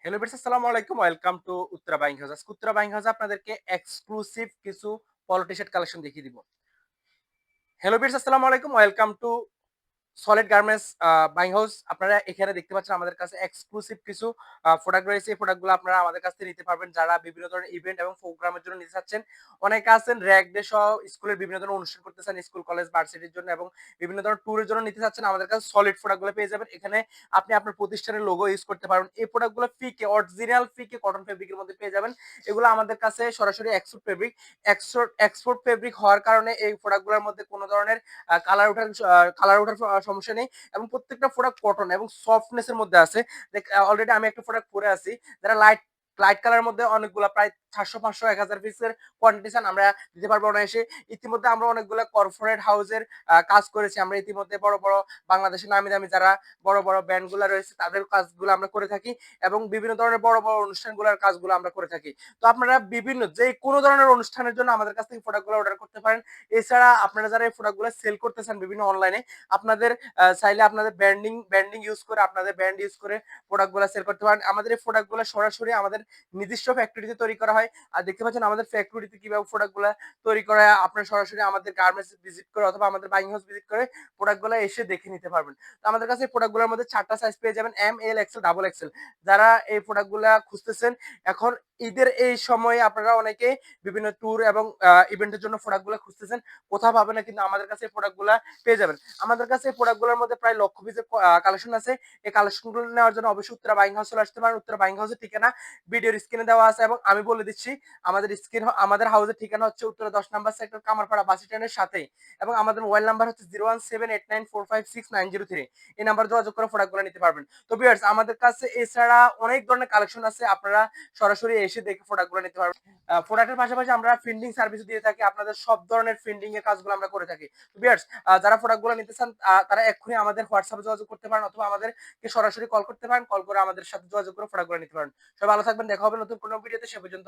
Hello viewers, আসসালামু আলাইকুম। Welcome to Uttara buying house. আজকে উত্তরা বাইং হাউসে আপনাদেরকে এক্সক্লুসিভ কিছু পলো টি-শার্ট কালেকশন দেখিয়ে দিব। হ্যালো ভিউয়ার্স, আসসালামু আলাইকুম। Welcome to solid garments buying house. আপনারা এখানে দেখতে পাচ্ছেন আমাদের কাছে এক্সক্লুসিভ কিছু প্রোডাক্ট রয়েছে। এই প্রোডাক্টগুলো আপনারা আমাদের কাছ থেকে নিতে পারবেন যারা বিভিন্ন ধরনের ইভেন্ট এবং প্রোগ্রামের জন্য নিতে চাচ্ছেন। অনেকে আছেন র‍্যাগ ডে সহ স্কুলের বিভিন্ন ধরনের অনুষ্ঠান করতে চান, স্কুল, কলেজ, ভার্সিটির জন্য এবং বিভিন্ন ধরনের ট্যুরের জন্য নিতে চাচ্ছেন। আমাদের কাছে সলিড প্রোডাক্টগুলো পেয়ে যাবেন। এখানে আপনি আপনার প্রতিষ্ঠানের লোগো ইউজ করতে পারবেন। এই প্রোডাক্টগুলো ফ্রিকে অরিজিনাল ফ্রিকে কটন ফেব্রিকের মধ্যে পেয়ে যাবেন। এগুলো আমাদের কাছে সরাসরি এক্সপোর্ট ফেব্রিক। এক্সপোর্ট ফেব্রিক হওয়ার কারণে এই প্রোডাক্টগুলোর মধ্যে কোনো ধরনের কালার ওঠার সমস্যা নেই এবং প্রত্যেকটা প্রোডাক্ট কটন এবং সফটনেস এর মধ্যে আছে। অলরেডি আমি একটা প্রোডাক্ট পরে আছি যারা লাইট লাইট কালারের মধ্যে অনেকগুলা প্রায় 400 500 1000 পিসের কোয়ান্টিটি চান আমরা দিতে পারবো অনায়াসে। ইতিমধ্যে আমরা অনেকগুলা কর্পোরেট হাউসের কাজ করেছি। আমরা ইতিমধ্যে বড় বড় বাংলাদেশের নামি দামি যারা বড় বড় ব্র্যান্ড গুলা রয়েছে তাদের কাজগুলো আমরা করে থাকি এবং বিভিন্ন ধরনের বড় বড় অনুষ্ঠানগুলোর কাজগুলো আমরা করে থাকি। তো আপনারা বিভিন্ন যে কোনো ধরনের অনুষ্ঠানের জন্য আমাদের কাছ থেকে প্রোডাক্টগুলো অর্ডার করতে পারেন। এছাড়া আপনারা যারা এই প্রোডাক্টগুলো সেল করতে চান বিভিন্ন অনলাইনে, আপনাদের চাইলে আপনাদের ব্র্যান্ডিং ইউজ করে আপনাদের ব্র্যান্ড ইউজ করে প্রোডাক্টগুলো সেল করতে পারেন। আমাদের এই প্রোডাক্টগুলো সরাসরি আমাদের নিজস্ব ফ্যাক্টরিতে তৈরি করা হয়। আর দেখতে পাচ্ছেন আমাদের ফ্যাক্টরিতে কিভাবে প্রোডাক্টগুলো তৈরি করা হয়। আপনারা সরাসরি আমাদের গার্মেন্টস ভিজিট করে অথবা আমাদের বাইং হাউস ভিজিট করে প্রোডাক্টগুলো এসে দেখে নিতে পারবেন। তো আমাদের কাছে এই প্রোডাক্টগুলোর মধ্যে 4 টা সাইজ পেয়ে যাবেন, এম, এল, এক্সেল, ডাবল এক্সেল। যারা এই প্রোডাক্টগুলা খুঁজতেছেন এখন ঈদের এই সময়ে আপনারা অনেকে বিভিন্ন ট্যুর এবং ইভেন্টের জন্য প্রোডাক্টগুলো খুঁজতেছেন। কোথাও পাবেন না কিন্তু আমাদের কাছে এই প্রোডাক্টগুলা পেয়ে যাবেন। আমাদের কাছে এই প্রোডাক্টগুলোর মধ্যে প্রায় লক্ষ পিসের কালেকশন আছে। এই কালেকশনগুলো নেওয়ার জন্য অবশ্যই উত্তরা বাইং হাউস চলে আসতে পারেন। উত্তরা বাইং হাউসের ঠিকানা ভিডিওর স্ক্রিনে দেওয়া আছে এবং আমি বলে দিচ্ছি আমাদের হাউসের ঠিকানা হচ্ছে উত্তরা 10 নাম্বার সেক্টর কামারপাড়া বাস স্ট্যান্ডের সাথেই এবং আমাদের মোবাইল নাম্বার হচ্ছে 01789456903। এই নাম্বারে যোগাযোগ করে প্রোডাক্টগুলো নিতে পারবেন। তো ভিউয়ার্স, আমাদের কাছে এছাড়া অনেক ধরনের কালেকশন আছে। আপনারা সরাসরি এসে দেখে প্রোডাক্টগুলো নিতে পারবেন। প্রোডাক্টের পাশাপাশি আমরা প্রিন্টিং সার্ভিস দিয়ে থাকি। আপনাদের সব ধরনের প্রিন্টিং এর কাজগুলো আমরা করে থাকি। ভিউয়ার্স, যারা প্রোডাক্টগুলো নিতে চান তারা এক্ষুনি আমাদের হোয়াটসঅ্যাপে যোগাযোগ করতে পারেন অথবা আমাদেরকে সরাসরি কল করতে পারেন। কল করে আমাদের সাথে যোগাযোগ করে প্রোডাক্টগুলো নিতে পারেন। সবাই ভালো থাকবেন। দেখা হবে নতুন কোনো ভিডিওতে। সে পর্যন্ত